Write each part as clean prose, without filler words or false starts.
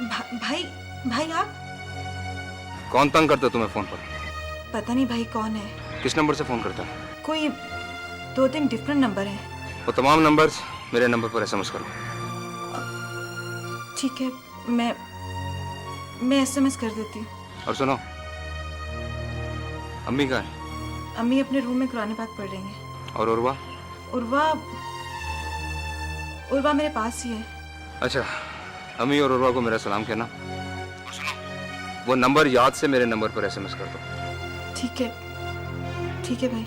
भाई भाई आप? कौन तंग करता है तुम्हें फोन पर? पता नहीं भाई कौन है, किस नंबर से फोन करता है? कोई 2-3 डिफरेंट नंबर हैं। वो तमाम नंबर्स मेरे नंबर पर एसएमएस करो। ठीक है, मैं एसएमएस कर देती हूँ। और सुनो, अम्मी कहाँ है? अम्मी अपने रूम में कुरान पाक पढ़ रही हैं। और उर्वा? उर्वा मेरे पास ही है। अच्छा, अम्मी और उर्वा को मेरा सलाम कहना। और सुनो, वो नंबर याद से मेरे नंबर पर एसएमएस कर दो। ठीक है भाई।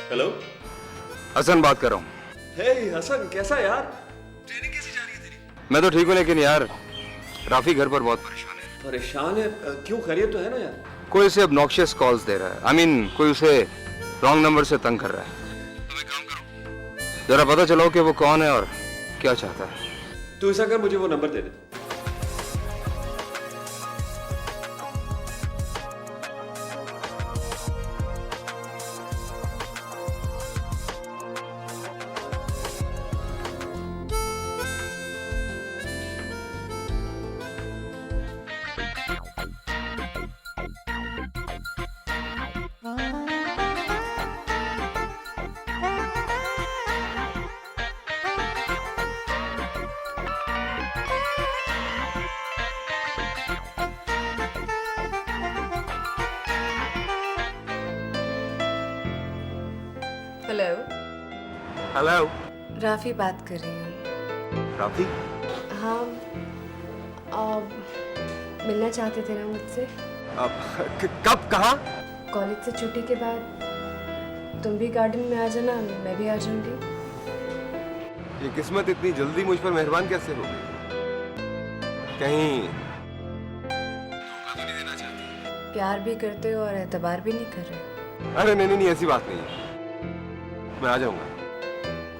हेलो, हसन बात कर रहा हूँ। हे हसन, कैसा यार? ट्रेनिंग कैसी जा रही है तेरी? मैं तो ठीक हूँ, लेकिन यार राफी घर पर बहुत परेशान है। परेशान है? क्यों, खैरियत तो है ना यार? कोई उसे obnoxious कॉल्स दे रहा है। कोई उसे रॉन्ग नंबर से तंग कर रहा है। तुम एक काम करो, जरा पता चलो कि वो कौन है और क्या चाहता है। तू ऐसा कर, मुझे वो नंबर दे दे। हेलो, हेलो, राफी बात कर रही हूँ। राफी? हाँ, मिलना चाहते थे ना मुझसे? कब, कहाँ? कॉलेज से छुट्टी के बाद तुम भी गार्डन में आ जाना, मैं भी आ जाऊंगी। ये किस्मत इतनी जल्दी मुझ पर मेहरबान कैसे हो गई? कहीं धोखा तो नहीं देना चाहती? प्यार भी करते हो और एतबार भी नहीं कर रहे। अरे नहीं, ऐसी बात नहीं है। मैं आ जाऊंगा।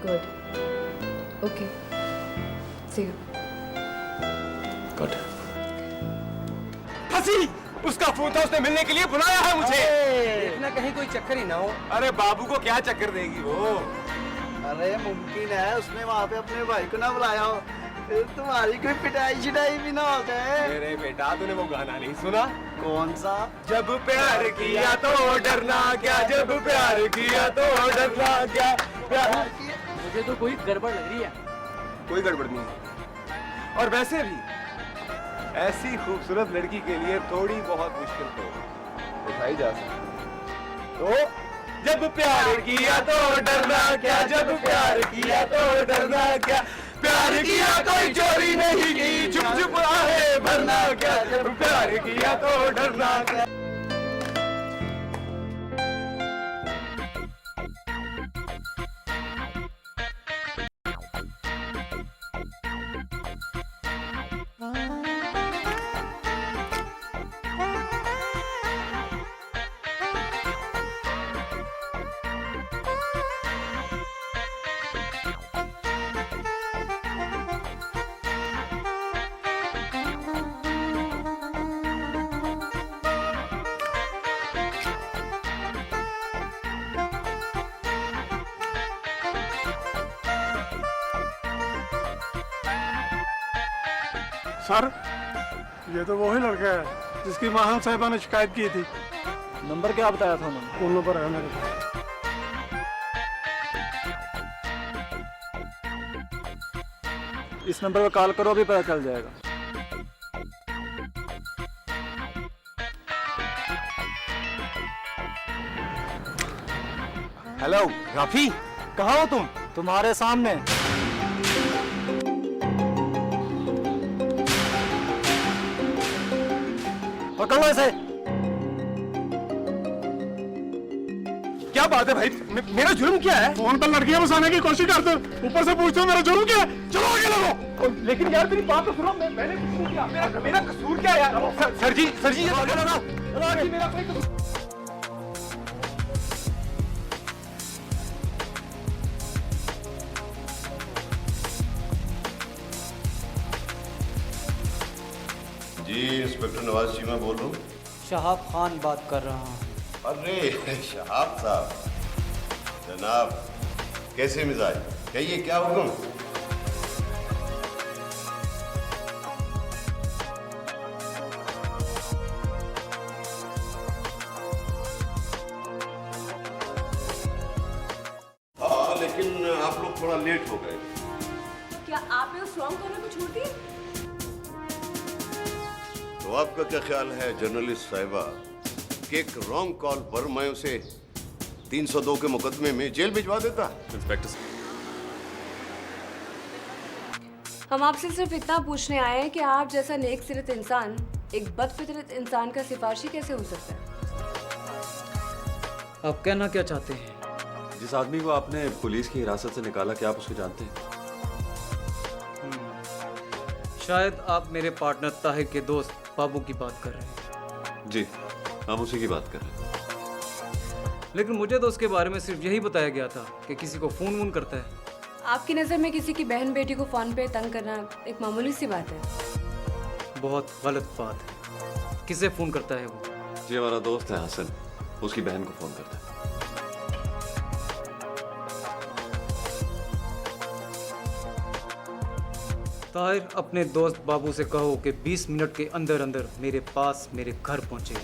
Good, okay, see you. Cut. हंसी, उसका फोन था, उसने मिलने के लिए बुलाया है मुझे। देखना कहीं कोई चक्कर ही ना हो। अरे बाबू को क्या चक्कर देगी वो? अरे मुमकिन है उसने वहाँ पे अपने भाई को ना बुलाया हो, फिर तुम्हारी कोई पिटाई शिटाई भी ना हो जाए। मेरे बेटा, तूने वो गाना नहीं सुना? कौन सा? जब प्यार किया तो डरना क्या, जब प्यार किया तो डरना क्या। मुझे तो कोई गड़बड़ लग रही है। कोई गड़बड़ नहीं है। और वैसे भी ऐसी खूबसूरत लड़की के लिए थोड़ी बहुत मुश्किल तो उठाई जा सकती है। तो जब प्यार किया तो डरना क्या, जब प्यार किया तो डरना क्या, प्यार किया कोई चोरी नहीं की, चुप चुप आहे भरना क्या, जब प्यार किया तो डरना क्या। सर, ये तो वही लड़का है जिसकी माहम साहिबा ने शिकायत की थी। नंबर क्या बताया था उन्होंने? फोन नंबर है मेरे पास। इस नंबर पर कॉल करो, अभी पता चल जाएगा। हेलो राफी, कहाँ हो तुम? तुम्हारे सामने। पकड़ो इसे। क्या बात है भाई, मेरा जुर्म क्या है? फोन पर लड़कियां बसाने की कोशिश करते हो, ऊपर से पूछते हो मेरा जुर्म क्या है? चलो आगे लगो। लेकिन यार मेरी बात तो सुनो, मैंने कुछ नहीं किया। मेरा कसूर क्या है यार? सर जी ये आगे लगाओ। मेरा कोई कसूर। जी इंस्पेक्टर नवाज चीमा बोल रहा हूँ। शहाब खान बात कर रहा हूँ। अरे शहाब साहब, जनाब कैसे मिजाज, कहिए क्या हुक्म? हाँ, लेकिन आप लोग थोड़ा लेट हो गए। क्या आपने उस रॉन्ग कॉलर को छोड़ दिया? तो आपका क्या ख्याल है जर्नलिस्ट साहिबा कि एक रॉन्ग कॉल पर मैं उसे 302 के मुकदमे में जेल भिजवा देता? इंस्पेक्टर हम आपसे सिर्फ इतना पूछने आए हैं कि आप जैसा नेक सिरत इंसान एक बदफितरत इंसान का सिफारशी कैसे हो सकता है? आप कहना क्या चाहते हैं? जिस आदमी को आपने पुलिस की हिरासत से निकाला, क्या आप उसको जानते हैं? शायद आप मेरे पार्टनर ताहिर के दोस्त बाबू की बात कर रहे हैं। जी, हम उसी की बात कर रहे हैं। लेकिन मुझे तो उसके बारे में सिर्फ यही बताया गया था कि किसी को फोन वोन करता है। आपकी नज़र में किसी की बहन बेटी को फ़ोन पे तंग करना एक मामूली सी बात है। बहुत गलत बात है। किसे फोन करता है वो? जी, हमारा दोस्त है हसन, उसकी बहन को फोन करता है। ताहिर, अपने दोस्त बाबू से कहो कि 20 मिनट के अंदर अंदर मेरे पास मेरे घर पहुंचे।